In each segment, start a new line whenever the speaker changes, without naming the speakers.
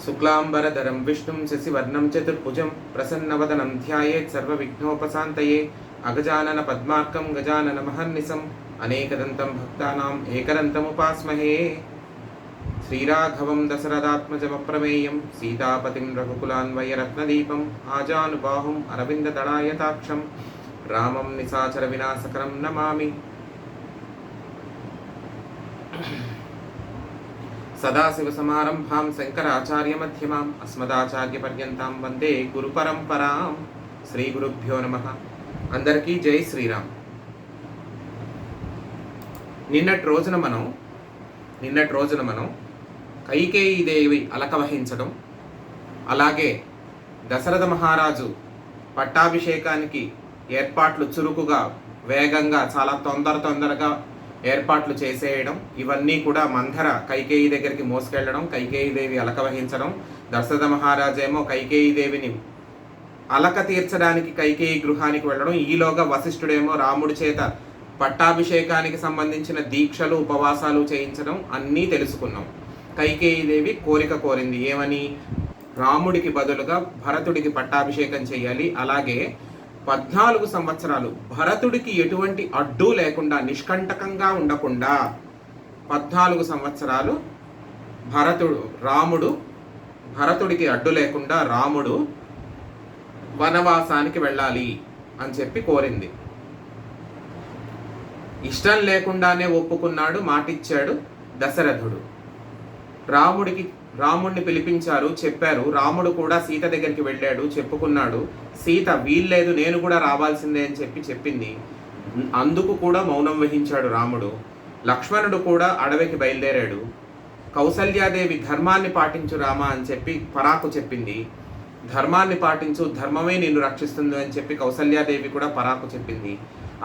शुक्लांबरधरं विष्णुं शशिवर्णं चतुर्भुजं प्रसन्नवदनं ध्यायेत् सर्वविघ्नोपशान्तये अगजानन पद्मार्कं गजाननमहर्निशम् अनेकदन्तं भक्तानाम् एकदन्तमुपास्महे। श्रीराघवं दशरथात्मजमप्रमेयं सीतापतिं रघुकुलान्वयरत्नदीपम् आजानुबाहुम् अरविन्ददलायताक्षं रामं निशाचरविनाशकरं नमामि। सदाशिवसमारम्भां शङ्कराचार्यमध्यमाम् अस्मदाचार्यपर्यन्तां वन्दे गुरुपरम्परां। श्रीगुरुभ्यो नमः। అందరికీ జై శ్రీరామ్. నిన్నటి రోజున మనం కైకేయీదేవి అలక వహించడం, అలాగే దశరథ మహారాజు పట్టాభిషేకానికి ఏర్పాట్లు చురుకుగా వేగంగా చాలా తొందరగా ఏర్పాట్లు చేసేయడం, ఇవన్నీ కూడా మంధర కైకేయి దగ్గరికి మోసుకెళ్ళడం, కైకేయీదేవి అలక వహించడం, దశరథ మహారాజేమో కైకేయీదేవిని అలక తీర్చడానికి కైకేయి గృహానికి వెళ్ళడం, ఈలోగా వశిష్ఠుడేమో రాముడి చేత పట్టాభిషేకానికి సంబంధించిన దీక్షలు ఉపవాసాలు చేయించడం అన్నీ తెలుసుకున్నాం. కైకేయీదేవి కోరిక కోరింది, ఏమని? రాముడికి బదులుగా భరతుడికి పట్టాభిషేకం చేయాలి, అలాగే 14 సంవత్సరాలు భరతుడికి ఎటువంటి అడ్డు లేకుండా నిష్కంటకంగా ఉండకుండా 14 సంవత్సరాలు భరతుడికి అడ్డు లేకుండా రాముడు వనవాసానికి వెళ్ళాలి అని చెప్పి కోరింది. ఇష్టం లేకుండానే ఒప్పుకున్నాడు, మాటిచ్చాడు దశరథుడు. రాముడిని పిలిపించారు, చెప్పారు. రాముడు కూడా సీత దగ్గరికి వెళ్ళాడు, చెప్పుకున్నాడు. సీత వీల్లేదు, నేను కూడా రావాల్సిందే అని చెప్పింది. అందుకు కూడా మౌనం వహించాడు రాముడు. లక్ష్మణుడు కూడా అడవికి బయలుదేరాడు. కౌసల్యాదేవి ధర్మాన్ని పాటించు రామా అని చెప్పి పరాకు చెప్పింది. ధర్మాన్ని పాటించు, ధర్మమే నిన్ను రక్షిస్తుంది అని చెప్పి కౌసల్యాదేవి కూడా పరాకు చెప్పింది.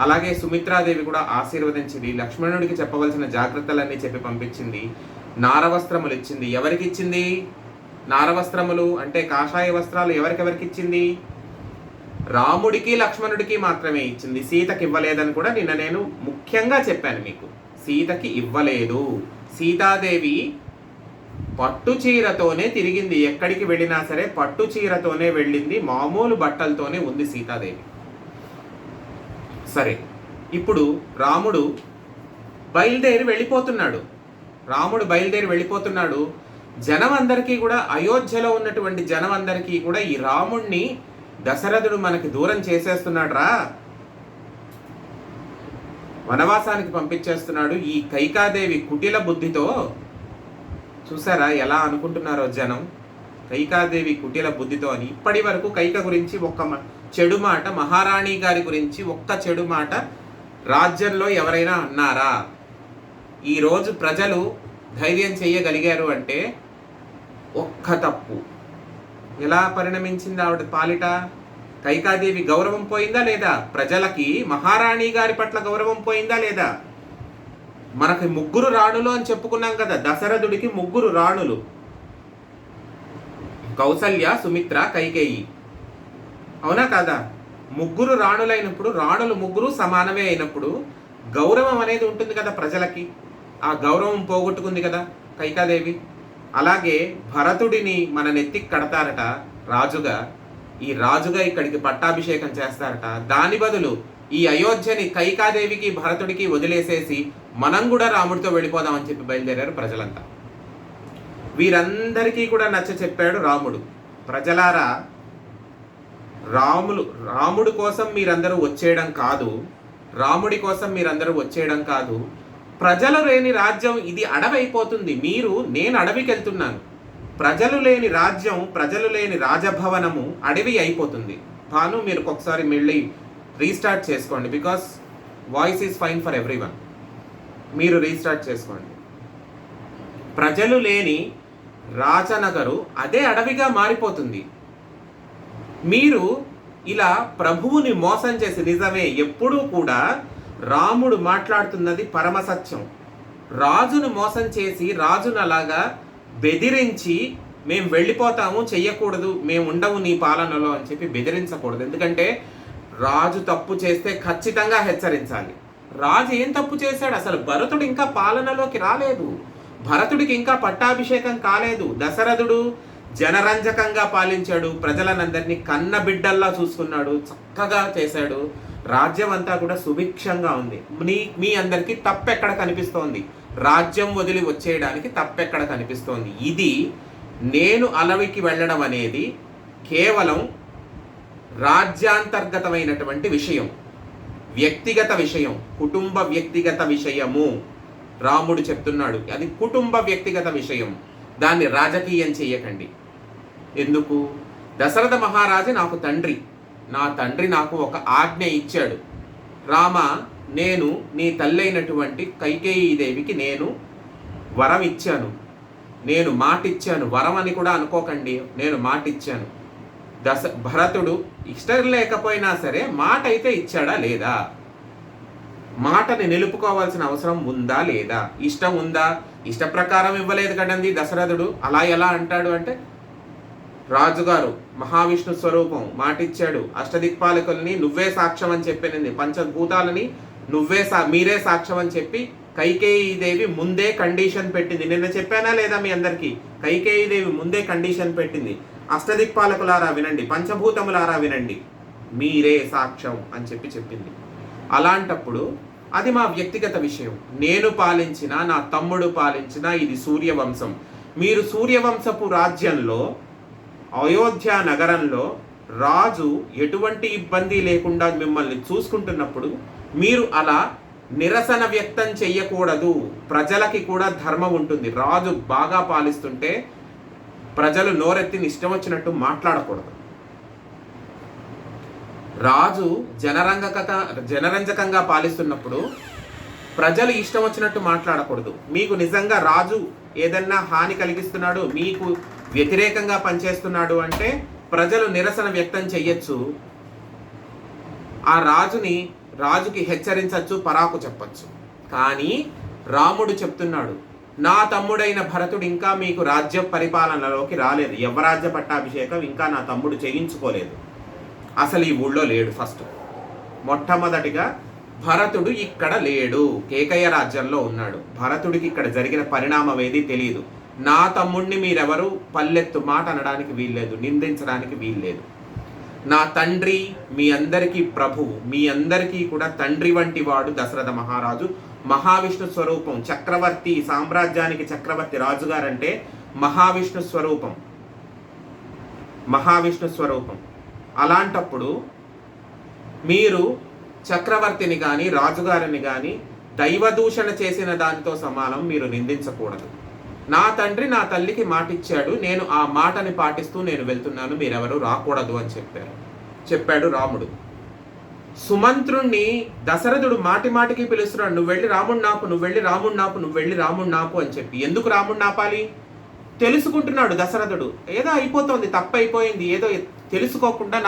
అలాగే సుమిత్రాదేవి కూడా ఆశీర్వదించింది. లక్ష్మణుడికి చెప్పవలసిన జాగ్రత్తలన్నీ చెప్పి పంపించింది. నారవస్త్రములు ఇచ్చింది. ఎవరికి ఇచ్చింది? నారవస్త్రములు అంటే కాషాయ వస్త్రాలు ఎవరికెవరికి ఇచ్చింది? రాముడికి లక్ష్మణుడికి మాత్రమే ఇచ్చింది. సీతకి ఇవ్వలేదని కూడా నిన్న నేను ముఖ్యంగా చెప్పాను మీకు. సీతకి ఇవ్వలేదు. సీతాదేవి పట్టు చీరతోనే తిరిగింది. ఎక్కడికి వెళ్ళినా సరే పట్టు చీరతోనే వెళ్ళింది, మామూలు బట్టలతోనే ఉంది సీతాదేవి. సరే, ఇప్పుడు రాముడు బయలుదేరి వెళ్ళిపోతున్నాడు. జనం అందరికీ కూడా, అయోధ్యలో ఉన్నటువంటి జనం అందరికీ కూడా ఈ రాముణ్ణి దశరథుడు మనకి దూరం చేసేస్తున్నాడు రా, వనవాసానికి పంపించేస్తున్నాడు ఈ కైకాదేవి కుటిల బుద్ధితో. చూసారా ఎలా అనుకుంటున్నారో జనం, కైకాదేవి కుటిల బుద్ధితో అని. ఇప్పటి వరకు కైక గురించి ఒక్క చెడు మాట, మహారాణి గారి గురించి ఒక్క చెడు మాట రాజ్యంలో ఎవరైనా అన్నారా? ఈరోజు ప్రజలు ధైర్యం చేయగలిగారు అంటే ఒక్క తప్పు. ఎలా పరిణమించింది ఆవిడ పాలిట? కైకాదేవి గౌరవం పోయిందా లేదా? ప్రజలకి మహారాణి గారి పట్ల గౌరవం పోయిందా లేదా? మనకి 3 రాణులు అని చెప్పుకున్నాం కదా. దశరథుడికి 3 రాణులు, కౌసల్య, సుమిత్ర, కైకేయి. అవునా కాదా? 3 రాణులైనప్పుడు, రాణులు 3 సమానమే అయినప్పుడు గౌరవం అనేది ఉంటుంది కదా ప్రజలకి. ఆ గౌరవం పోగొట్టుకుంది కదా కైకాదేవి. అలాగే భరతుడిని మన నెత్తికి కడతారట రాజుగా. ఈ రాజుగా ఇక్కడికి పట్టాభిషేకం చేస్తారట. దాని బదులు ఈ అయోధ్యని కైకాదేవికి భరతుడికి వదిలేసేసి మనం కూడా రాముడితో వెళ్ళిపోదామని చెప్పి బయలుదేరారు ప్రజలంతా. వీరందరికీ కూడా నచ్చ చెప్పాడు రాముడు. ప్రజలారా, రాముడి కోసం మీరందరూ వచ్చేయడం కాదు, ప్రజలు లేని రాజ్యం ఇది అడవైపోతుంది. నేను అడవికి వెళ్తున్నాను. ప్రజలు లేని రాజ్యం, ప్రజలు లేని రాజభవనము అడవి అయిపోతుంది. భాను, మీరు ఒకసారి మళ్ళీ రీస్టార్ట్ చేసుకోండి, because voice is fine for everyone. మీరు రీస్టార్ట్ చేసుకోండి. ప్రజలు లేని రాజనగరు అదే అడవిగా మారిపోతుంది. మీరు ఇలా ప్రభువుని మోసం చేసి, నిజమే, ఎప్పుడూ కూడా రాముడు మాట్లాడుతున్నది పరమసత్యం. రాజును మోసం చేసి, రాజును అలాగా బెదిరించి మేము వెళ్ళిపోతాము, చెయ్యకూడదు, మేము ఉండము నీ పాలనలో అని చెప్పి బెదిరించకూడదు. ఎందుకంటే రాజు తప్పు చేస్తే ఖచ్చితంగా హెచ్చరించాలి. రాజు ఏం తప్పు చేశాడు? అసలు భరతుడు ఇంకా పాలనలోకి రాలేదు, భరతుడికి ఇంకా పట్టాభిషేకం కాలేదు. దశరథుడు జనరంజకంగా పాలించాడు, ప్రజలనందరినీ కన్న బిడ్డల్లా చూసుకున్నాడు, చక్కగా చేశాడు. రాజ్యం అంతా కూడా సుభిక్షంగా ఉంది. మీ అందరికీ తప్పెక్కడ కనిపిస్తోంది? రాజ్యం వదిలి వచ్చేయడానికి తప్పెక్కడ కనిపిస్తోంది? ఇది నేను అలవికి వెళ్ళడం అనేది కేవలం రాజ్యాంతర్గతమైనటువంటి విషయం, వ్యక్తిగత విషయం, కుటుంబ వ్యక్తిగత విషయము. రాముడు చెప్తున్నాడు అది కుటుంబ వ్యక్తిగత విషయం, దాన్ని రాజకీయం చెయ్యకండి. ఎందుకు? దశరథ మహారాజు నాకు తండ్రి, నా తండ్రి నాకు ఒక ఆజ్ఞ ఇచ్చాడు. రామ, నేను నీ తల్లైనటువంటి కైకేయీదేవికి నేను వరం ఇచ్చాను, నేను మాట ఇచ్చాను. వరం అని కూడా అనుకోకండి, నేను మాట ఇచ్చాను. భరతుడు ఇష్టం లేకపోయినా సరే మాట అయితే ఇచ్చాడా లేదా? మాటని నిలుపుకోవాల్సిన అవసరం ఉందా లేదా? ఇష్టం ఉందా? ఇష్ట ప్రకారం ఇవ్వలేదు కదండి దశరథుడు. అలా ఎలా అంటాడు అంటే, రాజుగారు మహావిష్ణు స్వరూపం, మాటిచ్చాడు, అష్టదిక్పాలకుల్ని నువ్వే సాక్ష్యం అని చెప్పినది, పంచభూతాలని మీరే సాక్ష్యం అని చెప్పి కైకేయీదేవి ముందే కండిషన్ పెట్టింది. నిన్న చెప్పానా లేదా మీ అందరికీ? కైకేయీదేవి ముందే కండిషన్ పెట్టింది, అష్టదిక్పాలకులారా వినండి, పంచభూతములారా వినండి, మీరే సాక్ష్యం అని చెప్పింది. అలాంటప్పుడు అది మా వ్యక్తిగత విషయం. నేను పాలించిన, నా తమ్ముడు పాలించిన, ఇది సూర్యవంశం. మీరు సూర్యవంశపు రాజ్యంలో, అయోధ్య నగరంలో రాజు ఎటువంటి ఇబ్బంది లేకుండా మిమ్మల్ని చూసుకుంటున్నప్పుడు మీరు అలా నిరసన వ్యక్తం చెయ్యకూడదు. ప్రజలకి కూడా ధర్మం ఉంటుంది. రాజు బాగా పాలిస్తుంటే ప్రజలు నోరెత్తి ఇష్టం వచ్చినట్టు మాట్లాడకూడదు. రాజు జనరంజకంగా పాలిస్తున్నప్పుడు ప్రజలు ఇష్టం వచ్చినట్టు మాట్లాడకూడదు. మీకు నిజంగా రాజు ఏదన్నా హాని కలిగిస్తున్నాడు, మీకు వ్యతిరేకంగా పనిచేస్తున్నాడు అంటే ప్రజలు నిరసన వ్యక్తం చెయ్యొచ్చు. ఆ రాజుకి హెచ్చరించవచ్చు, పరాకు చెప్పచ్చు. కానీ రాముడు చెప్తున్నాడు, నా తమ్ముడైన భరతుడు ఇంకా మీకు రాజ్య పరిపాలనలోకి రాలేదు, యవ్వరాజ్య పట్టాభిషేకం ఇంకా నా తమ్ముడు చేయించుకోలేదు, అసలు ఈ ఊళ్ళో లేడు. ఫస్ట్ మొట్టమొదటిగా భరతుడు ఇక్కడ లేడు, కేకయ్య రాజ్యంలో ఉన్నాడు. భరతుడికి ఇక్కడ జరిగిన పరిణామం ఏది తెలియదు. నా తమ్ముడిని మీరెవరు పల్లెత్తు మాట అనడానికి వీల్లేదు, నిందించడానికి వీల్లేదు. నా తండ్రి మీ అందరికీ ప్రభువు, మీ అందరికీ కూడా తండ్రి వంటి వాడు దశరథ మహారాజు. మహావిష్ణు స్వరూపం, చక్రవర్తి, సామ్రాజ్యానికి చక్రవర్తి రాజుగారంటే మహావిష్ణు స్వరూపం, మహావిష్ణు స్వరూపం. అలాంటప్పుడు మీరు చక్రవర్తిని కానీ రాజుగారిని కానీ దైవదూషణ చేసిన దానితో సమానం, మీరు నిందించకూడదు. నా తండ్రి నా తల్లికి మాటిచ్చాడు, నేను ఆ మాటని పాటిస్తూ నేను వెళ్తున్నాను, మీరెవరు రాకూడదు అని చెప్పాడు రాముడు. సుమంత్రుణ్ణి దశరథుడు మాటి మాటికి పిలుస్తున్నాడు, నువ్వు వెళ్ళి రాముడు నాపు, నువ్వు వెళ్ళి రాముడు నాపు, నువ్వు వెళ్ళి రాముడు నాపు అని చెప్పి. ఎందుకు రాముడు నాపాలి? తెలుసుకుంటున్నాడు దశరథుడు, ఏదో అయిపోతుంది, తప్పు అయిపోయింది, ఏదో తెలుసుకోకుండా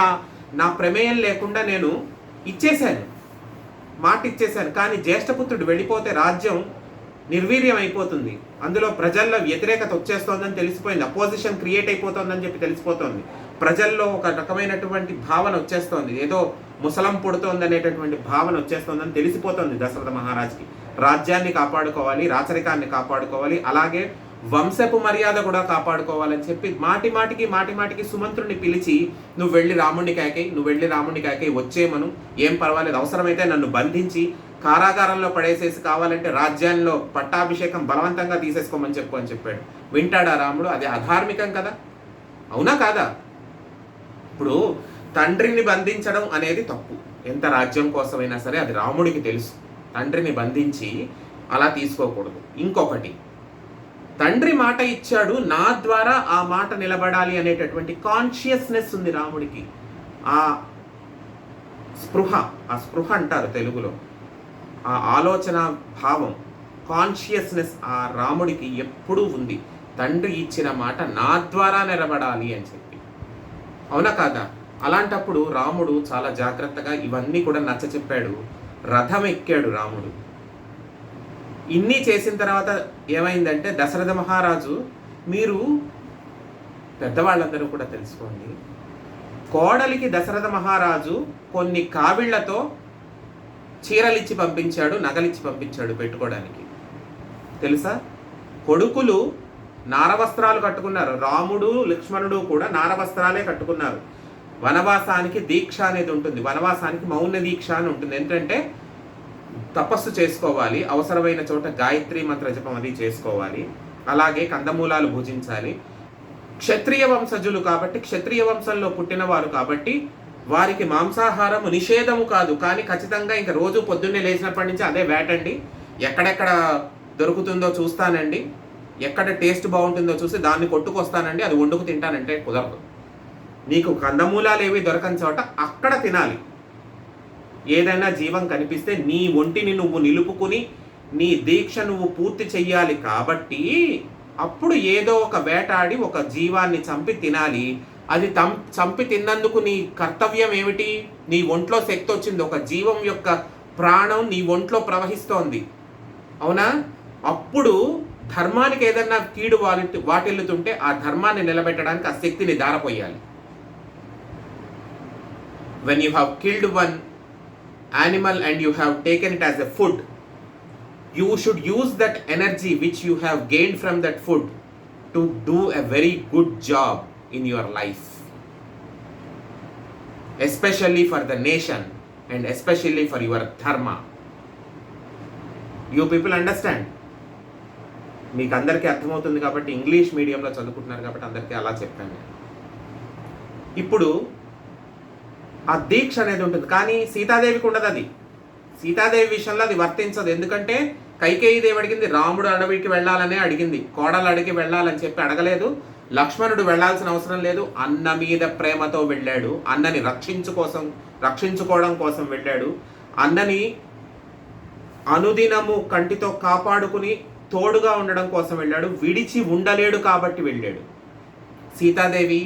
నా ప్రమేయం లేకుండా నేను ఇచ్చేశాను, మాట ఇచ్చేశాను. కానీ జ్యేష్ఠపుత్రుడు వెళ్ళిపోతే రాజ్యం నిర్వీర్యం అయిపోతుంది, అందులో ప్రజల్లో వ్యతిరేకత వచ్చేస్తోందని తెలిసిపోయింది, అపోజిషన్ క్రియేట్ అయిపోతుందని చెప్పి తెలిసిపోతుంది, ప్రజల్లో ఒక రకమైనటువంటి భావన వచ్చేస్తోంది, ఏదో ముసలం పుడుతోంది అనేటటువంటి భావన వచ్చేస్తోందని తెలిసిపోతుంది దశరథ మహారాజుకి. రాజ్యాన్ని కాపాడుకోవాలి, రాచరికాన్ని కాపాడుకోవాలి, అలాగే వంశపు మర్యాద కూడా కాపాడుకోవాలని చెప్పి మాటి మాటికి సుమంత్రుడిని పిలిచి, నువ్వు వెళ్ళి రాముడిని కాకై, నువ్వు వెళ్ళి రాముడిని కాకై, వచ్చేమను, ఏం పర్వాలేదు, అవసరమైతే నన్ను బంధించి కారాగారంలో పడేసేసి కావాలంటే రాజ్యాల్లో పట్టాభిషేకం బలవంతంగా తీసేసుకోమని చెప్పాడు. వింటాడా రాముడు? అది అధార్మికం కదా, అవునా కాదా? ఇప్పుడు తండ్రిని బంధించడం అనేది తప్పు, ఎంత రాజ్యం కోసమైనా సరే అది రాముడికి తెలుసు. తండ్రిని బంధించి అలా తీసుకోకూడదు. ఇంకొకటి, తండ్రి మాట ఇచ్చాడు, నా ద్వారా ఆ మాట నిలబడాలి అనేటటువంటి కాన్షియస్నెస్ ఉంది రాముడికి. ఆ స్పృహ అంటారు తెలుగులో, ఆ ఆలోచన భావం, కాన్షియస్నెస్ ఆ రాముడికి ఎప్పుడూ ఉంది. తండ్రి ఇచ్చిన మాట నా ద్వారా నిలబడాలి అని చెప్పి, అవునా కాదా? అలాంటప్పుడు రాముడు చాలా జాగ్రత్తగా ఇవన్నీ కూడా నచ్చ చెప్పాడు. రథం ఎక్కాడు రాముడు. ఇన్ని చేసిన తర్వాత ఏమైందంటే, దశరథ మహారాజు, మీరు పెద్దవాళ్ళందరూ కూడా తెలుసుకోండి, కోడలికి దశరథ మహారాజు కొన్ని కావిళ్లతో చీరలిచ్చి పంపించాడు, నగలిచ్చి పంపించాడు పెట్టుకోవడానికి, తెలుసా? కొడుకులు నారవస్త్రాలు కట్టుకున్నారు. రాముడు లక్ష్మణుడు కూడా నారవస్త్రాలే కట్టుకున్నారు. వనవాసానికి దీక్ష అనేది ఉంటుంది, వనవాసానికి మౌన దీక్ష అని ఉంటుంది. ఏంటంటే తపస్సు చేసుకోవాలి, అవసరమైన చోట గాయత్రి మంత్ర జపం అది చేసుకోవాలి, అలాగే కందమూలాలు భుజించాలి. క్షత్రియ వంశజులు కాబట్టి, క్షత్రియ వంశంలో పుట్టినవారు కాబట్టి వారికి మాంసాహారము నిషేధము కాదు. కానీ ఖచ్చితంగా ఇంకా రోజు పొద్దున్నే లేచినప్పటి నుంచి అదే వేటండి, ఎక్కడెక్కడ దొరుకుతుందో చూస్తానండి, ఎక్కడ టేస్ట్ బాగుంటుందో చూసి దాన్ని కొట్టుకొస్తానండి, అది వండుకు తింటానంటే కుదరదు. నీకు కందమూలాలు ఏవి దొరకని చోట అక్కడ తినాలి. ఏదైనా జీవం కనిపిస్తే నీ ఒంటిని నువ్వు నిలుపుకుని నీ దీక్ష నువ్వు పూర్తి చెయ్యాలి. కాబట్టి అప్పుడు ఏదో ఒక వేటాడి ఒక జీవాన్ని చంపి తినాలి. అది చంపి తిన్నందుకు నీ కర్తవ్యం ఏమిటి? నీ ఒంట్లో శక్తి వచ్చింది, ఒక జీవం యొక్క ప్రాణం నీ ఒంట్లో ప్రవహిస్తోంది, అవునా? అప్పుడు ధర్మానికి ఏదన్నా కీడు వాటిల్లుతుంటే ఆ ధర్మాన్ని నిలబెట్టడానికి ఆ శక్తిని ధారపోయాలి. When you have killed one animal and you have taken it as a food, you should use that energy which you have gained from that food to do a very good job in your life, especially for the nation and especially for your dharma. You people understand? మీకు అందరికీ అర్థమవుతుంది కాబట్టి, English మీడియంలో చదువుకుంటున్నారు కాబట్టి అందరికీ అలా చెప్పాను. ఇప్పుడు ఆ దీక్ష అనేది ఉంటుంది, కానీ సీతాదేవికి ఉండదు. అది సీతాదేవి విషయంలో అది వర్తించదు. ఎందుకంటే కైకేయీదేవి అడిగింది, రాముడు అడవికి వెళ్ళాలనే అడిగింది, కోడలు అడిగి వెళ్ళాలని చెప్పి అడగలేదు. లక్ష్మణుడు వెళ్ళాల్సిన అవసరం లేదు, అన్న మీద ప్రేమతో వెళ్ళాడు, అన్నని రక్షించుకోవడం కోసం వెళ్ళాడు, అన్నని అనుదినము కంటితో కాపాడుకుని తోడుగా ఉండడం కోసం వెళ్ళాడు, విడిచి ఉండలేడు కాబట్టి వెళ్ళాడు. సీతాదేవి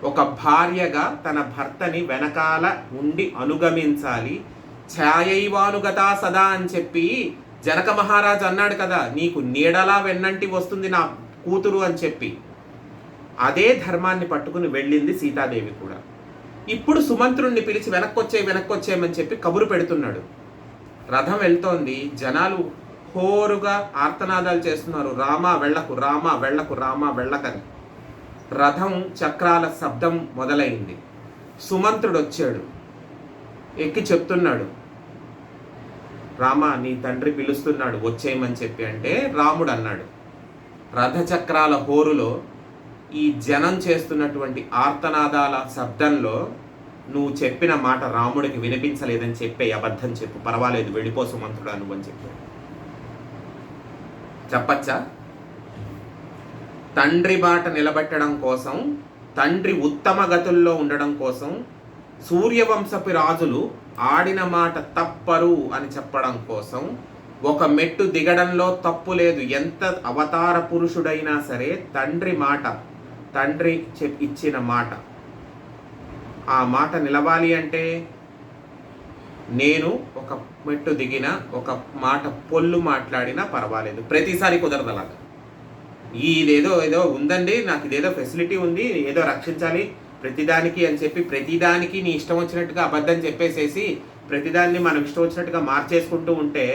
ఒక భార్యగా తన భర్తని వెనకాల ఉండి అనుగమించాలి. ఛాయైవానుగతా సదా అని చెప్పి జనక మహారాజు అన్నాడు కదా, నీకు నీడలా వెన్నంటి వస్తుంది నా కూతురు అని చెప్పి. అదే ధర్మాన్ని పట్టుకుని వెళ్ళింది సీతాదేవి కూడా. ఇప్పుడు సుమంత్రుణ్ణి పిలిచి వెనక్కొచ్చేయమని చెప్పి కబురు పెడుతున్నాడు. రథం వెళ్తోంది, జనాలు హోరుగా ఆర్తనాదాలు చేస్తున్నారు, రామా వెళ్ళకు, రామా వెళ్ళకు, రామా వెళ్ళకని. రథం చక్రాల శబ్దం మొదలైంది. సుమంత్రుడు వచ్చాడు, ఎక్కి చెప్తున్నాడు, రామా నీ తండ్రి పిలుస్తున్నాడు వచ్చేయమని చెప్పి. అంటే రాముడు అన్నాడు, రథచక్రాల హోరులో ఈ జనం చేస్తున్నటువంటి ఆర్తనాదాల శబ్దంలో నువ్వు చెప్పిన మాట రాముడికి వినిపించలేదని చెప్పే, అబద్ధం చెప్పు, పర్వాలేదు వెళ్ళిపో సుమంత్రుడు నువ్వని చెప్పాడు. చెప్పచ్చా? తండ్రి మాట నిలబెట్టడం కోసం, తండ్రి ఉత్తమ గతుల్లో ఉండడం కోసం, సూర్యవంశపు రాజులు ఆడిన మాట తప్పరు అని చెప్పడం కోసం, ఒక మెట్టు దిగడంలో తప్పు లేదు. ఎంత అవతార పురుషుడైనా సరే తండ్రి ఇచ్చిన మాట, ఆ మాట నిలవాలి అంటే నేను ఒక మెట్టు దిగిన, ఒక మాట పొల్లు మాట్లాడినా పర్వాలేదు, ప్రతిసారి కుదరదు అలాగా. ఏదో ఉందండి, నాకు ఇదేదో ఫెసిలిటీ ఉంది, ఏదో రక్షించాలి ప్రతిదానికి అని చెప్పి ప్రతిదానికి నీ ఇష్టం వచ్చినట్టుగా అబద్ధం చెప్పేసేసి ప్రతిదాన్ని మనం ఇష్టం వచ్చినట్టుగా మార్చేసుకుంటూ ఉంటే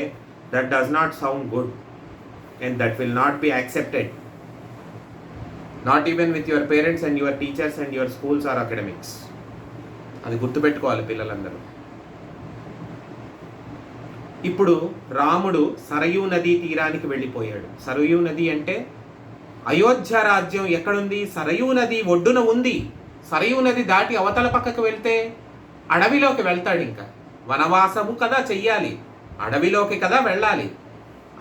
that does not sound good and that will not be accepted, not even with your parents and your teachers and your schools or academics. అది గుర్తుపెట్టుకోవాలి పిల్లలందరూ. ఇప్పుడు రాముడు సరయూ నదీ తీరానికి వెళ్ళిపోయాడు. సరయూ నది అంటే అయోధ్య రాజ్యం ఎక్కడుంది? సరయూ నది ఒడ్డున ఉంది. సరయూ నది దాటి అవతల పక్కకు వెళ్తే అడవిలోకి వెళ్తాడు. ఇంకా వనవాసము కదా చెయ్యాలి, అడవిలోకి కదా వెళ్ళాలి,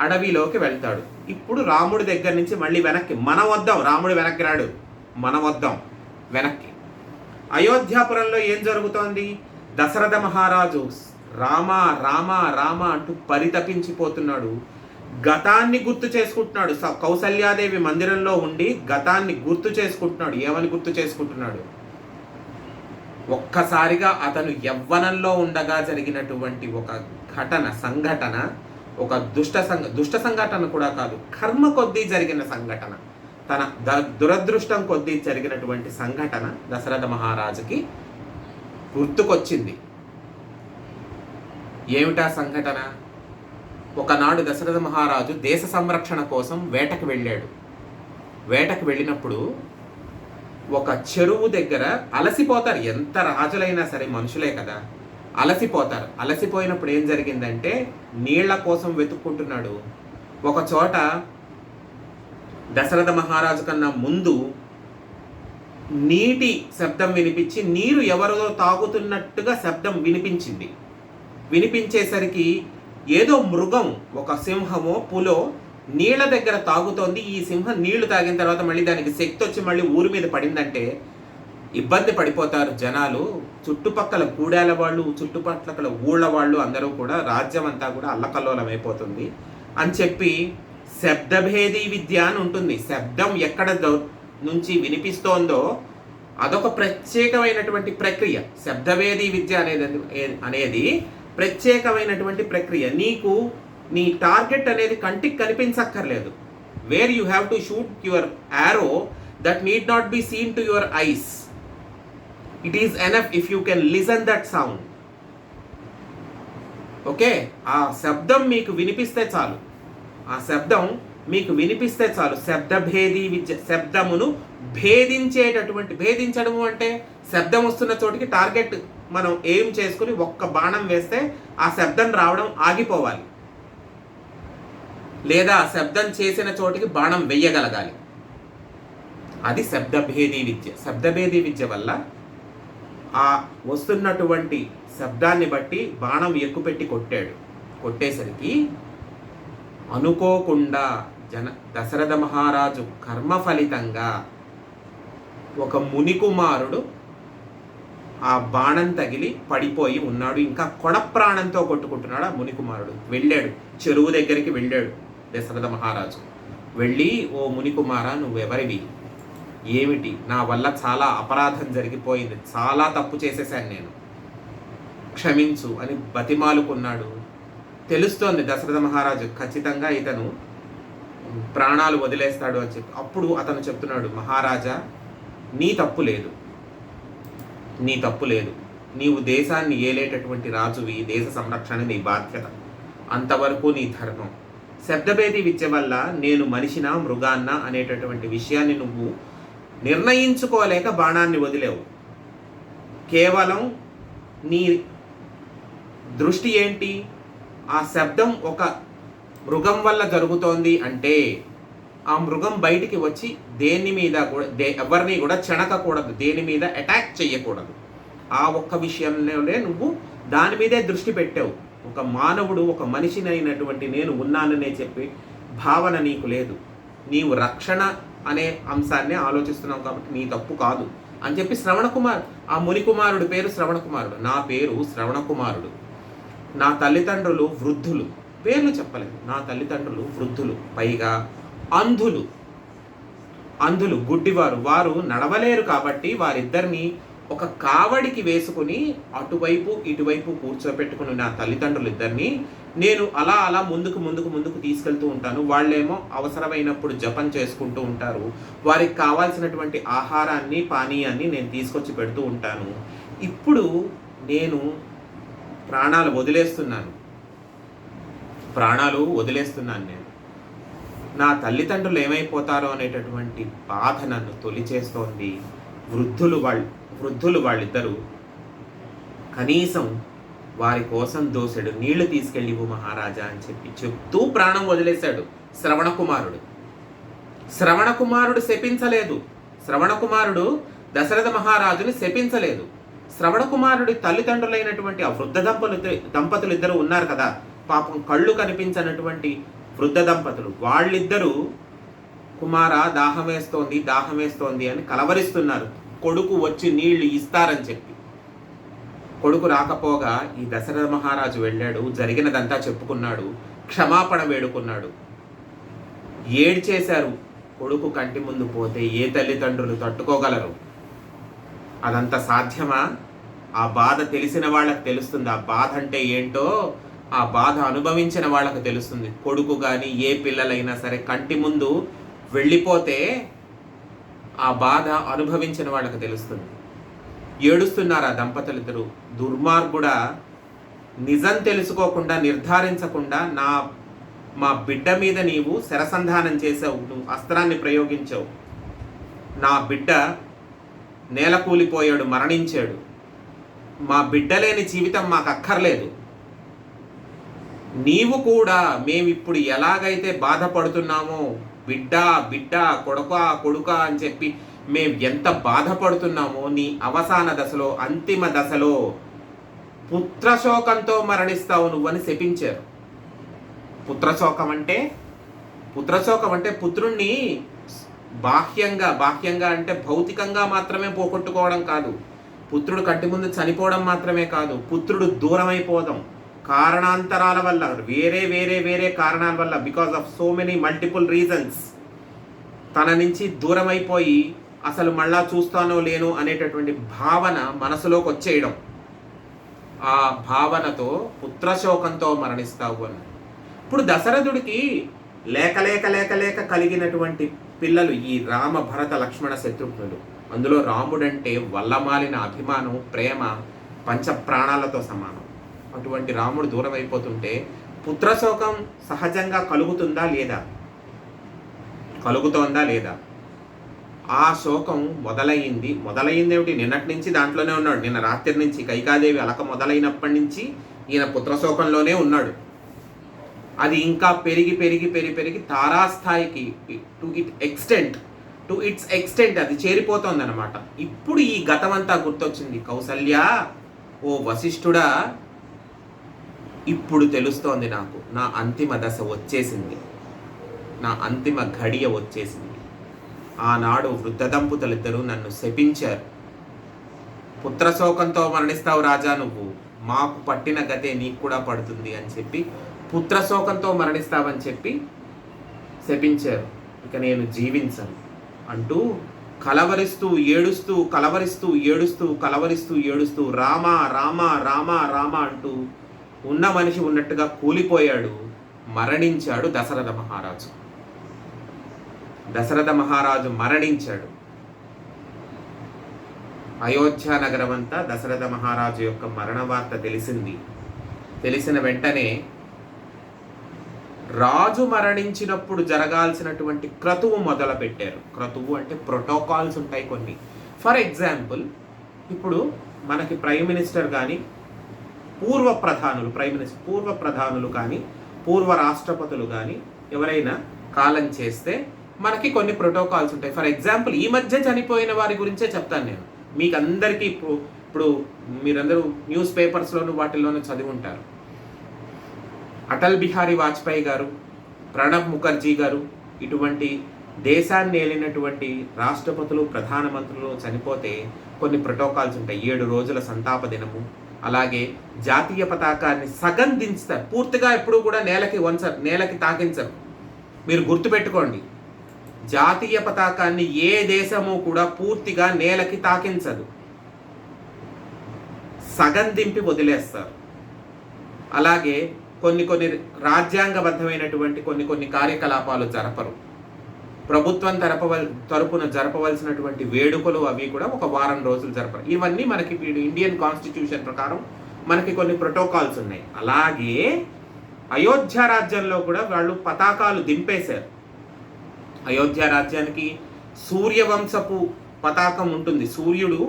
అడవిలోకి వెళ్తాడు. ఇప్పుడు రాముడి దగ్గర నుంచి మళ్ళీ వెనక్కి మనం వద్దాం, రాముడు వెనక్కి రాడు, మనం వద్దాం వెనక్కి. అయోధ్యాపురంలో ఏం జరుగుతోంది? దశరథ మహారాజు రామ రామ రామ అంటూ పరితపించిపోతున్నాడు. గతాన్ని గుర్తు చేసుకుంటున్నాడు. కౌసల్యాదేవి మందిరంలో ఉండి గతాన్ని గుర్తు చేసుకుంటున్నాడు. ఏమని గుర్తు చేసుకుంటున్నాడు? ఒక్కసారిగా అతను యవ్వనంలో ఉండగా జరిగినటువంటి ఒక సంఘటన, ఒక దుష్ట సంఘటన కూడా కాదు, కర్మ కొద్దీ జరిగిన సంఘటన, తన దురదృష్టం కొద్దీ జరిగినటువంటి సంఘటన దశరథ మహారాజుకి గుర్తుకొచ్చింది. ఏమిటా సంఘటన? ఒకనాడు దశరథ మహారాజు దేశ సంరక్షణ కోసం వేటకు వెళ్ళాడు. వేటకు వెళ్ళినప్పుడు ఒక చెరువు దగ్గర అలసిపోతారు. ఎంత రాజులైనా సరే మనుషులే కదా, అలసిపోతారు. అలసిపోయినప్పుడు ఏం జరిగిందంటే నీళ్ల కోసం వెతుక్కుంటున్నాడు. ఒక చోట దశరథ మహారాజు కన్నా ముందు నీటి శబ్దం వినిపించి, నీరు ఎవరిదో తాగుతున్నట్టుగా శబ్దం వినిపించింది. వినిపించేసరికి ఏదో మృగం, ఒక సింహమో పులో నీళ్ల దగ్గర తాగుతోంది. ఈ సింహం నీళ్లు తాగిన తర్వాత మళ్ళీ దానికి శక్తి వచ్చి మళ్ళీ ఊరి మీద పడిందంటే ఇబ్బంది పడిపోతారు జనాలు. చుట్టుపక్కల గూడాల వాళ్ళు, చుట్టుపక్కల ఊళ్ళ వాళ్ళు అందరూ కూడా, రాజ్యం అంతా కూడా అల్లకల్లోలం అయిపోతుంది అని చెప్పి శబ్దభేదీ విద్య అని ఉంటుంది. శబ్దం ఎక్కడ నుంచి వినిపిస్తోందో అదొక ప్రత్యేకమైనటువంటి ప్రక్రియ. శబ్దభేదీ విద్య అనేది ప్రత్యేకమైనటువంటి ప్రక్రియ. నీకు నీ టార్గెట్ అనేది కంటికి కనిపించక్కర్లేదు. Where you have to shoot your arrow that need not be seen to your eyes. It is enough if you can listen that sound. Okay, ఆ శబ్దం మీకు వినిపిస్తే చాలు. ఆ శబ్దం మీకు వినిపిస్తే చాలు. శబ్దభేదీ విద్య, శబ్దమును భేదించేటటువంటి, భేదించడము అంటే శబ్దం వస్తున్న చోటికి టార్గెట్ మనం ఏం చేసుకుని ఒక్క బాణం వేస్తే ఆ శబ్దం రావడం ఆగిపోవాలి, లేదా ఆ శబ్దం చేసిన చోటికి బాణం వెయ్యగలగాలి. అది శబ్దభేదీ విద్య. శబ్దభేదీ విద్య వల్ల ఆ వస్తున్నటువంటి శబ్దాన్ని బట్టి బాణం ఎక్కుపెట్టి కొట్టాడు. కొట్టేసరికి అనుకోకుండా దశరథ మహారాజు కర్మ ఫలితంగా ఒక మునికుమారుడు ఆ బాణం తగిలి పడిపోయి ఉన్నాడు. ఇంకా కొడ ప్రాణంతో కొట్టుకుంటున్నాడు ఆ మునికుమారుడు. వెళ్ళాడు, చెరువు దగ్గరికి వెళ్ళాడు దశరథ మహారాజు. వెళ్ళి, ఓ మునికుమారా, నువ్వెవరివి, ఏమిటి, నా వల్ల చాలా అపరాధం జరిగిపోయింది, చాలా తప్పు చేసేసాను నేను, క్షమించు అని బతిమాలుకున్నాడు. తెలుస్తోంది దశరథ మహారాజు ఖచ్చితంగా ఇతను ప్రాణాలు వదిలేస్తాడు అని చెప్పి. అప్పుడు అతను చెప్తున్నాడు, మహారాజా, నీ తప్పు లేదు, నీ తప్పు లేదు. నీవు దేశాన్ని ఏలేటటువంటి రాజువి, దేశ సంరక్షణ నీ బాధ్యత, అంతవరకు నీ ధర్మం. శబ్దభేది విద్య వల్ల నేను మనిషినా మృగాన్నా అనేటటువంటి విషయాన్ని నువ్వు నిర్ణయించుకోలేక బాణాన్ని వదిలేవు. కేవలం నీ దృష్టి ఏంటి, ఆ శబ్దం ఒక మృగం వల్ల జరుగుతోంది అంటే ఆ మృగం బయటికి వచ్చి దేని మీద కూడా ఎవరిని కూడా చెణకకూడదు, దేని మీద అటాక్ చెయ్యకూడదు. ఆ ఒక్క విషయంలోనే నువ్వు దాని మీదే దృష్టి పెట్టావు. ఒక మానవుడు, ఒక మనిషినైనటువంటి నేను ఉన్నాననే చెప్పి భావన నీకు లేదు. నీవు రక్షణ అనే అంశాన్ని ఆలోచిస్తున్నావు కాబట్టి నీ తప్పు కాదు అని చెప్పి శ్రవణకుమార్, ఆ మునికుమారుడు పేరు శ్రవణకుమారుడు. నా పేరు శ్రవణకుమారుడు. నా తల్లిదండ్రులు వృద్ధులు, పేర్లు చెప్పలేదు. నా తల్లిదండ్రులు వృద్ధులు, పైగా అంధులు, గుడ్డివారు. వారు నడవలేరు కాబట్టి వారిద్దరిని ఒక కావడికి వేసుకుని అటువైపు ఇటువైపు కూర్చోపెట్టుకుని నా తల్లిదండ్రులు ఇద్దరిని నేను అలా అలా ముందుకు తీసుకెళ్తూ ఉంటాను. వాళ్ళేమో అవసరమైనప్పుడు జపం చేసుకుంటూ ఉంటారు. వారికి కావాల్సినటువంటి ఆహారాన్ని, పానీయాన్ని నేను తీసుకొచ్చి పెడుతూ ఉంటాను. ఇప్పుడు నేను ప్రాణాలు వదిలేస్తున్నాను నేను. నా తల్లిదండ్రులు ఏమైపోతారో అనేటటువంటి బాధ నన్ను తొలిచేస్తోంది. వృద్ధులు వాళ్ళిద్దరూ కనీసం వారి కోసం దోసెడు నీళ్లు తీసుకెళ్ళివు మహారాజా అని చెప్తూ ప్రాణం వదిలేశాడు శ్రవణకుమారుడు శపించలేదు. శ్రవణకుమారుడు దశరథ మహారాజుని శపించలేదు. శ్రవణకుమారుడి తల్లిదండ్రులైనటువంటి ఆ వృద్ధ దంపతులు ఇద్దరు ఉన్నారు కదా, పాపం కళ్ళు కనిపించనటువంటి వృద్ధ దంపతులు, వాళ్ళిద్దరూ కుమారా దాహం వేస్తోంది అని కలవరిస్తున్నారు. కొడుకు వచ్చి నీళ్లు ఇస్తారని చెప్పి. కొడుకు రాకపోగా ఈ దశరథ మహారాజు వెళ్ళాడు, జరిగినదంతా చెప్పుకున్నాడు, క్షమాపణ వేడుకున్నాడు. ఏడ్చేశారు. కొడుకు కంటి ముందు పోతే ఏ తల్లిదండ్రులు తట్టుకోగలరు? అదంతా సాధ్యమా? ఆ బాధ తెలిసిన వాళ్ళకి తెలుస్తుంది. ఆ బాధ అంటే ఏంటో ఆ బాధ అనుభవించిన వాళ్ళకి తెలుస్తుంది. కొడుకు కానీ ఏ పిల్లలైనా సరే కంటి ముందు వెళ్ళిపోతే ఆ బాధ అనుభవించిన వాళ్ళకి తెలుస్తుంది. ఏడుస్తున్నారు ఆ దంపతులిద్దరూ. దుర్మార్గుడా, నిజం తెలుసుకోకుండా, నిర్ధారించకుండా మా బిడ్డ మీద నీవు శరసంధానం చేసావు, నువ్వు అస్త్రాన్ని ప్రయోగించావు. నా బిడ్డ నేలకూలిపోయాడు, మరణించాడు, మా బిడ్డ లేని జీవితం మాకు అక్కర్లేదు. నీవు కూడా మేమిప్పుడు ఎలాగైతే బాధపడుతున్నామో, బిడ్డ బిడ్డ కొడుక అని చెప్పి మేము ఎంత బాధపడుతున్నామో, నీ అవసాన దశలో, అంతిమ దశలో పుత్రశోకంతో మరణిస్తావు నువ్వని శపించారు. పుత్రశోకం అంటే పుత్రుణ్ణి బాహ్యంగా అంటే భౌతికంగా మాత్రమే పోగొట్టుకోవడం కాదు, పుత్రుడు కంటి ముందు చనిపోవడం మాత్రమే కాదు, పుత్రుడు దూరం అయిపోవడం కారణాంతరాల వల్ల, వేరే కారణాల వల్ల, because of so many multiple reasons తన నుంచి దూరం అయిపోయి అసలు మళ్ళా చూస్తానో లేను అనేటటువంటి భావన మనసులోకి వచ్చేయడం. ఆ భావనతో పుత్రశోకంతో మరణిస్తావు అని. ఇప్పుడు దశరథుడికి లేక కలిగినటువంటి పిల్లలు ఈ రామ భరత లక్ష్మణ శత్రుఘ్నులు. అందులో రాముడంటే వల్లమాలిన అభిమానం, ప్రేమ పంచ ప్రాణాలతో సమానం. అటువంటి రాముడు దూరం అయిపోతుంటే పుత్రశోకం సహజంగా కలుగుతోందా లేదా? ఆ శోకం మొదలైంది ఏమిటి? నిన్నటి నుంచి దాంట్లోనే ఉన్నాడు. నిన్న రాత్రి నుంచి కైకాదేవి అలక మొదలైనప్పటి నుంచి ఈయన పుత్రశోకంలోనే ఉన్నాడు. అది ఇంకా పెరిగి తారాస్థాయికి టు ఇట్స్ ఎక్స్టెంట్ అది చేరిపోతుంది అనమాట. ఇప్పుడు ఈ గతమంతా గుర్తొచ్చింది. కౌసల్య, ఓ వశిష్ఠుడా, ఇప్పుడు తెలుస్తోంది నాకు, నా అంతిమ దశ వచ్చేసింది, నా అంతిమ ఘడియ వచ్చేసింది. ఆనాడు వృద్ధ దంపతులిద్దరూ నన్ను శపించారు. పుత్రశోకంతో మరణిస్తావు రాజా నువ్వు, మాకు పట్టిన గతే నీకు కూడా పడుతుంది అని చెప్పి పుత్రశోకంతో మరణిస్తావని చెప్పి శపించారు. ఇక నేను జీవించను అంటూ కలవరిస్తూ ఏడుస్తూ రామ అంటూ ఉన్న మనిషి ఉన్నట్టుగా కూలిపోయాడు. మరణించాడు దశరథ మహారాజు మరణించాడు. అయోధ్య నగరం అంతా దశరథ మహారాజు యొక్క మరణ వార్త తెలిసిన వెంటనే రాజు మరణించినప్పుడు జరగాల్సినటువంటి క్రతువు మొదలుపెట్టారు. క్రతువు అంటే ప్రోటోకాల్స్ ఉంటాయి కొన్ని. ఫర్ ఎగ్జాంపుల్, ఇప్పుడు మనకి ప్రైమ్ మినిస్టర్ కానీ, పూర్వ ప్రధానులు కానీ, పూర్వ రాష్ట్రపతులు కానీ ఎవరైనా కాలం చేస్తే మనకి కొన్ని ప్రోటోకాల్స్ ఉంటాయి. ఫర్ ఎగ్జాంపుల్, ఈ మధ్య చనిపోయిన వారి గురించే చెప్తాను నేను. మీకు అందరికీ ఇప్పుడు మీరందరూ న్యూస్ పేపర్స్లోను వాటిల్లోనూ చదివి ఉంటారు. అటల్ బిహారీ వాజ్పేయి గారు, ప్రణబ్ ముఖర్జీ గారు, ఇటువంటి దేశాన్ని ఏలినటువంటి రాష్ట్రపతులు, ప్రధానమంత్రులు చనిపోతే కొన్ని ప్రోటోకాల్స్ ఉంటాయి. 7 రోజుల సంతాప దినము, అలాగే జాతీయ పతాకాన్ని సగం దించుతారు. పూర్తిగా ఎప్పుడు కూడా నేలకి తాకించరు. మీరు గుర్తుపెట్టుకోండి, జాతీయ పతాకాన్ని ఏ దేశము కూడా పూర్తిగా నేలకి తాకించదు, సగం దింపి వదిలేస్తారు. అలాగే కొన్ని రాజ్యాంగబద్ధమైనటువంటి కొన్ని కార్యకలాపాలు జరపరు. ప్రభుత్వం తరపున జరపవలసినటువంటి వేడుకలు అవి కూడా ఒక వారం రోజులు జరపరు. ఇవన్నీ మనకి ఇండియన్ కాన్స్టిట్యూషన్ ప్రకారం మనకి కొన్ని ప్రోటోకాల్స్ ఉన్నాయి. అలాగే అయోధ్య రాజ్యంలో కూడా వాళ్ళు పతాకాలు దింపేశారు. అయోధ్య రాజ్యానికి సూర్యవంశపు పతాకం ఉంటుంది. సూర్యుడు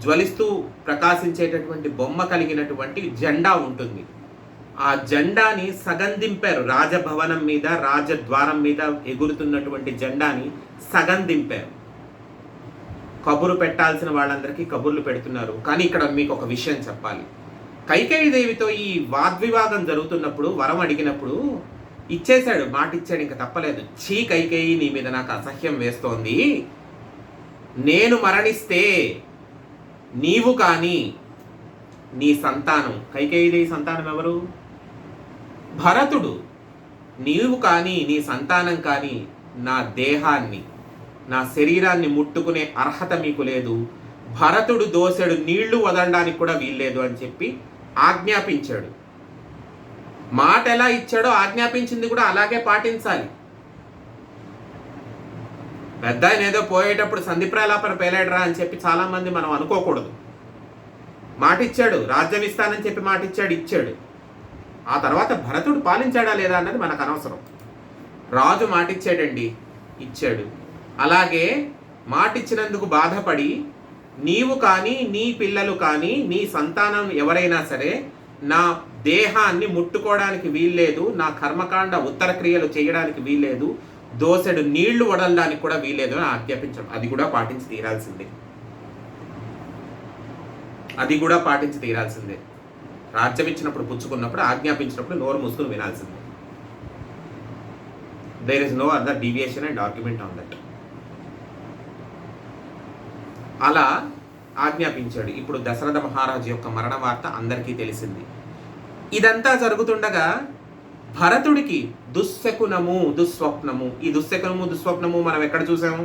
జ్వలిస్తూ ప్రకాశించేటటువంటి బొమ్మ కలిగినటువంటి జెండా ఉంటుంది. ఆ జెండాని సగం దింపారు. రాజభవనం మీద, రాజద్వారం మీద ఎగురుతున్నటువంటి జెండాని సగం దింపారు. కబురు పెట్టాల్సిన వాళ్ళందరికీ కబుర్లు పెడుతున్నారు. కానీ ఇక్కడ మీకు ఒక విషయం చెప్పాలి. కైకేయి దేవితో ఈ వాగ్వివాదం జరుగుతున్నప్పుడు, వరం అడిగినప్పుడు ఇచ్చేశాడు, మాట ఇచ్చాడు, ఇంకా తప్పలేదు. కైకేయి, నీ మీద నాకు అసహ్యం వేస్తోంది, నేను మరణిస్తే నీవు కానీ నీ సంతానం, కైకేయిదేవి సంతానం ఎవరు? భరతుడు. నీవు కానీ నీ సంతానం కానీ నా దేహాన్ని, నా శరీరాన్ని ముట్టుకునే అర్హత మీకు లేదు. భరతుడు దోసెడు నీళ్లు వదలడానికి కూడా వీల్లేదు అని చెప్పి ఆజ్ఞాపించాడు. మాట ఎలా ఇచ్చాడో ఆజ్ఞాపించింది కూడా అలాగే పాటించాలి. పెద్ద ఆయన ఏదో పోయేటప్పుడు సంధిప్రాలాపన పేలాడరా అని చెప్పి చాలా మంది మనం అనుకోకూడదు. మాట ఇచ్చాడు, రాజ్యం ఇస్తానని చెప్పి మాట ఇచ్చాడు. ఆ తర్వాత భరతుడు పాలించాడా లేదా అన్నది మనకు అనవసరం. రాజు మాట ఇచ్చాడండి, ఇచ్చాడు. అలాగే మాటిచ్చినందుకు బాధపడి నీవు కానీ నీ పిల్లలు కానీ నీ సంతానం ఎవరైనా సరే నా దేహాన్ని ముట్టుకోవడానికి వీల్లేదు, నా కర్మకాండ ఉత్తర క్రియలు చేయడానికి వీల్లేదు, దోసెడు నీళ్లు వదలడానికి కూడా వీల్లేదు అని ఆజ్ఞాపించడం. అది కూడా పాటించి తీరాల్సిందే, అది కూడా పాటించి తీరాల్సిందే. రాజ్యం ఇచ్చినప్పుడు పుచ్చుకున్నప్పుడు, ఆజ్ఞాపించినప్పుడు నోరు మూసుకుని వినాల్సిందే. There is no other deviation and argument on that. అలా ఆజ్ఞాపించాడు. ఇప్పుడు దశరథ మహారాజు యొక్క మరణ వార్త అందరికీ తెలిసింది. ఇదంతా జరుగుతుండగా భరతుడికి దుశ్శకునము దుస్వప్నము, ఈ దుశ్శకునము దుస్వప్నము మనం ఎక్కడ చూసాము?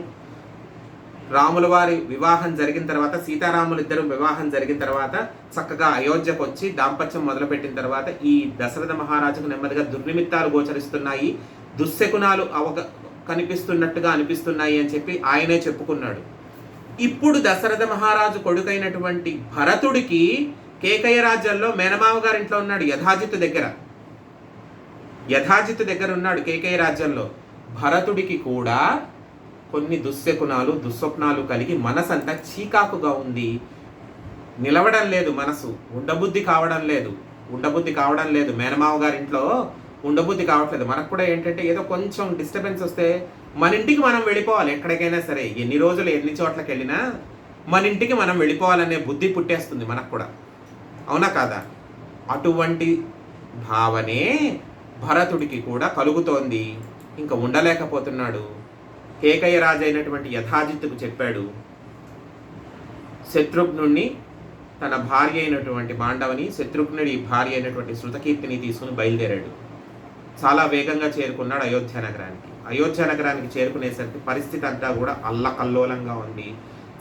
రాముల వారి వివాహం జరిగిన తర్వాత, సీతారాములు ఇద్దరు వివాహం జరిగిన తర్వాత చక్కగా అయోధ్యకు వచ్చి దాంపత్యం మొదలుపెట్టిన తర్వాత ఈ దశరథ మహారాజుకు నెమ్మదిగా దుర్నిమిత్తాలు గోచరిస్తున్నాయి, దుశ్శకునాలు కనిపిస్తున్నట్టుగా అనిపిస్తున్నాయి అని చెప్పి ఆయనే చెప్పుకున్నాడు. ఇప్పుడు దశరథ మహారాజు కొడుకైనటువంటి భరతుడికి కేకయ్య రాజ్యంలో మేనమావ గారింట్లో ఉన్నాడు, యథాజిత్తు దగ్గర ఉన్నాడు కేకయ్య రాజ్యంలో. భరతుడికి కూడా కొన్ని దుశ్శకునాలు దుస్వప్నాలు కలిగి మనసంతా చీకాకుగా ఉంది, నిలవడం లేదు, మనసు ఉండబుద్ధి కావడం లేదు. మేనమావ గారింట్లో ఉండబుద్ధి కావట్లేదు. మనకు కూడా ఏంటంటే ఏదో కొంచెం డిస్టర్బెన్స్ వస్తే మన ఇంటికి మనం వెళ్ళిపోవాలి. ఎక్కడికైనా సరే, ఎన్ని రోజులు ఎన్ని చోట్లకి వెళ్ళినా మన ఇంటికి మనం వెళ్ళిపోవాలనే బుద్ధి పుట్టేస్తుంది మనకు కూడా, అవునా కాదా? అటువంటి భావనే భరతుడికి కూడా కలుగుతోంది. ఇంకా ఉండలేకపోతున్నాడు. కేకయ్య రాజు అయినటువంటి యథాజిత్తుకు చెప్పాడు. శత్రుఘ్నుణ్ణి, తన భార్య అయినటువంటి మాండవని, శత్రుఘ్నుడి భార్య అయినటువంటి శృతకీర్తిని తీసుకుని బయలుదేరాడు. చాలా వేగంగా చేరుకున్నాడు అయోధ్య నగరానికి. అయోధ్య నగరానికి చేరుకునేసరికి పరిస్థితి అంతా కూడా అల్లకల్లోలంగా ఉంది.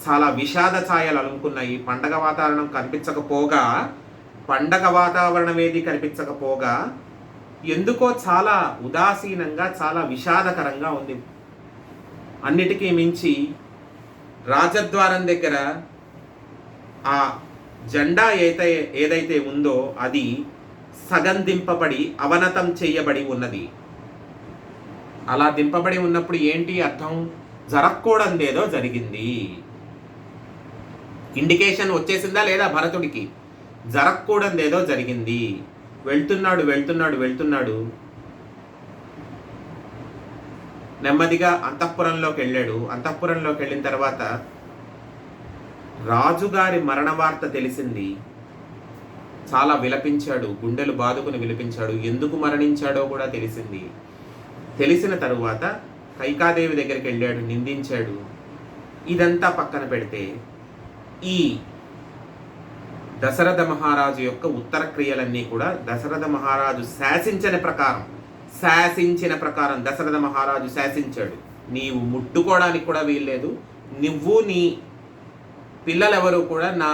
చాలా విషాద ఛాయలు అలుముకున్నాయి. పండగ వాతావరణం ఏది కనిపించకపోగా ఎందుకో చాలా ఉదాసీనంగా, చాలా విషాదకరంగా ఉంది. అన్నిటికీ మించి రాజద్వారం దగ్గర ఆ జెండా ఏదైతే ఉందో అది సగం దింపబడి అవనతం చేయబడి ఉన్నది. అలా దింపబడి ఉన్నప్పుడు ఏంటి అర్థం? జరగకూడదేదో జరిగింది. ఇండికేషన్ వచ్చేసిందా లేదా భరతుడికి? జరగకూడదేదో జరిగింది. వెళ్తున్నాడు. నెమ్మదిగా అంతఃపురంలోకి వెళ్ళాడు. అంతఃపురంలోకి వెళ్ళిన తర్వాత రాజుగారి మరణ వార్త తెలిసింది. చాలా విలపించాడు, గుండెలు బాదుకుని విలపించాడు. ఎందుకు మరణించాడో కూడా తెలిసింది. తెలిసిన తరువాత కైకాదేవి దగ్గరికి వెళ్ళాడు, నిందించాడు. ఇదంతా పక్కన పెడితే ఈ దశరథ మహారాజు యొక్క ఉత్తర క్రియలన్నీ కూడా దశరథ మహారాజు శాసించిన ప్రకారం దశరథ మహారాజు శాసించాడు. నీవు ముట్టుకోవడానికి కూడా వీల్లేదు, నువ్వు నీ పిల్లలెవరూ కూడా నా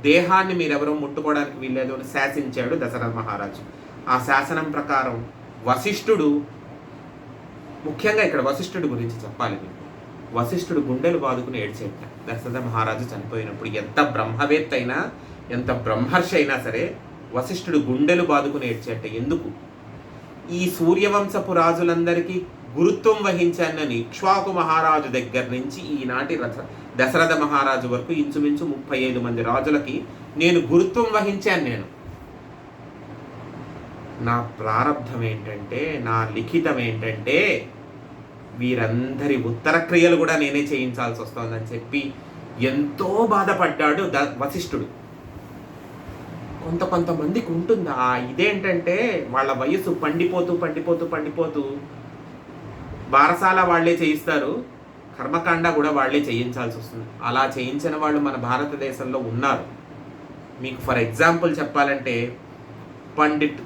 దేహాన్ని మీరెవరూ ముట్టుకోవడానికి వీల్లేదు అని శాసించాడు దశరథ మహారాజు. ఆ శాసనం ప్రకారం వశిష్ఠుడు, ముఖ్యంగా ఇక్కడ వశిష్ఠుడి గురించి చెప్పాలి మీకు. వశిష్ఠుడు గుండెలు బాదుకుని ఏడ్చేట దశరథ మహారాజు చనిపోయినప్పుడు. ఎంత బ్రహ్మవేత్త అయినా, ఎంత బ్రహ్మర్షి అయినా సరే వశిష్ఠుడు గుండెలు బాదుకుని ఏడ్చేట. ఎందుకు? ఈ సూర్యవంశపు రాజులందరికీ గురుత్వం వహించానని ఇక్ష్వాకు మహారాజు దగ్గర నుంచి ఈనాటి దశరథ మహారాజు వరకు ఇంచుమించు 35 మంది రాజులకి నేను గురుత్వం వహించాను. నా ప్రారంధం ఏంటంటే, నా లిఖితం ఏంటంటే వీరందరి ఉత్తర క్రియలు కూడా నేనే చేయించాల్సి వస్తుందని చెప్పి ఎంతో బాధపడ్డాడు వశిష్ఠుడు. కొంతమందికి ఉంటుంది ఇదేంటంటే వాళ్ళ వయసు పండిపోతూ బారసాల వాళ్లే చేయిస్తారు, కర్మకాండ కూడా వాళ్లే చేయించాల్సి వస్తుంది. అలా చేయించిన వాళ్ళు మన భారతదేశంలో ఉన్నారు. మీకు ఫర్ ఎగ్జాంపుల్ చెప్పాలంటే పండిట్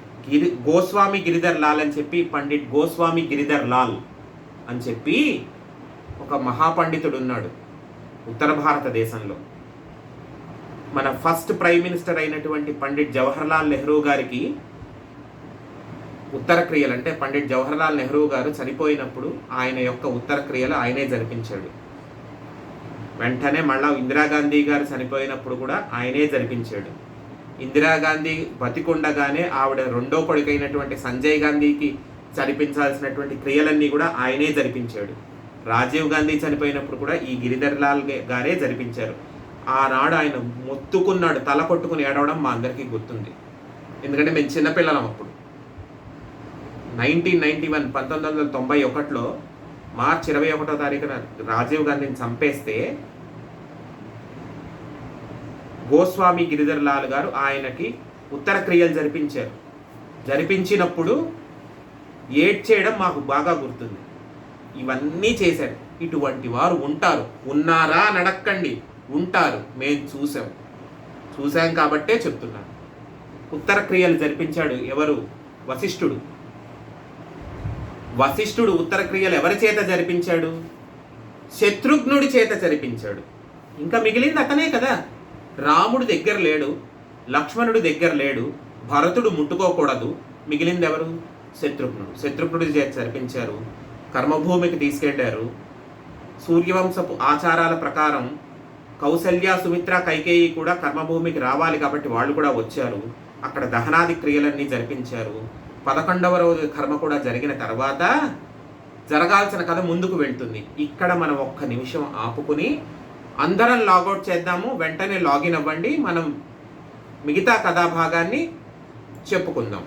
గోస్వామి గిరిధర్ లాల్ అని చెప్పి, పండిట్ గోస్వామి గిరిధర్ లాల్ అని చెప్పి ఒక మహాపండితుడు ఉన్నాడు ఉత్తర భారతదేశంలో. మన ఫస్ట్ ప్రైమ్ మినిస్టర్ అయినటువంటి పండిట్ జవహర్లాల్ నెహ్రూ గారికి ఉత్తర క్రియలు అంటే పండిట్ జవహర్లాల్ నెహ్రూ గారు చనిపోయినప్పుడు ఆయన యొక్క ఉత్తర క్రియలు ఆయనే జరిపించాడు. వెంటనే మళ్ళా ఇందిరాగాంధీ గారు చనిపోయినప్పుడు కూడా ఆయనే జరిపించాడు. ఇందిరాగాంధీ బతికుండగానే ఆవిడ రెండో కొడుకైనటువంటి సంజయ్ గాంధీకి జరిపించాల్సినటువంటి క్రియలన్నీ కూడా ఆయనే జరిపించాడు. రాజీవ్ గాంధీ చనిపోయినప్పుడు కూడా ఈ గిరిధర్ లాల్ గారే జరిపించారు. ఆనాడు ఆయన మొత్తుకున్నాడు, తల కొట్టుకుని ఏడవడం మా అందరికీ గుర్తుంది. ఎందుకంటే మేము చిన్నపిల్లలం అప్పుడు. 1991 మార్చి 21వ తారీఖున రాజీవ్ గాంధీని చంపేస్తే గోస్వామి గిరిధర్ లాల్ గారు ఆయనకి ఉత్తర క్రియలు జరిపించినప్పుడు ఏడ్చేయడం మాకు బాగా గుర్తుంది. ఇవన్నీ చేశారు. ఇటువంటి వారు ఉంటారు. ఉన్నారా అని అడక్కండి, ఉంటారు. మేము చూసాం కాబట్టే చెప్తున్నాను. ఉత్తర క్రియలు జరిపించాడు ఎవరు? వశిష్ఠుడు ఉత్తర క్రియలు ఎవరి చేత జరిపించాడు? శత్రుఘ్నుడి చేత జరిపించాడు. ఇంకా మిగిలింది అతనే కదా. రాముడు దగ్గర లేడు, లక్ష్మణుడి దగ్గర లేడు, భరతుడు ముట్టుకోకూడదు. మిగిలింది ఎవరు? శత్రుఘ్నుడి చేత జరిపించారు. కర్మభూమికి తీసుకెళ్లారు. సూర్యవంశపు ఆచారాల ప్రకారం కౌసల్య, సుమిత్ర, కైకేయి కూడా కర్మభూమికి రావాలి కాబట్టి వాళ్ళు కూడా వచ్చారు. అక్కడ దహనాది క్రియలన్నీ జరిపించారు. 11వ రోజు కర్మ కూడా జరిగిన తర్వాత జరగాల్సిన కథ ముందుకు వెళ్తుంది. ఇక్కడ మనం ఒక్క నిమిషం ఆపుకుని అందరం లాగౌట్ చేద్దాము. వెంటనే లాగిన్ అవ్వండి. మనం మిగతా కథాభాగాన్ని చెప్పుకుందాం.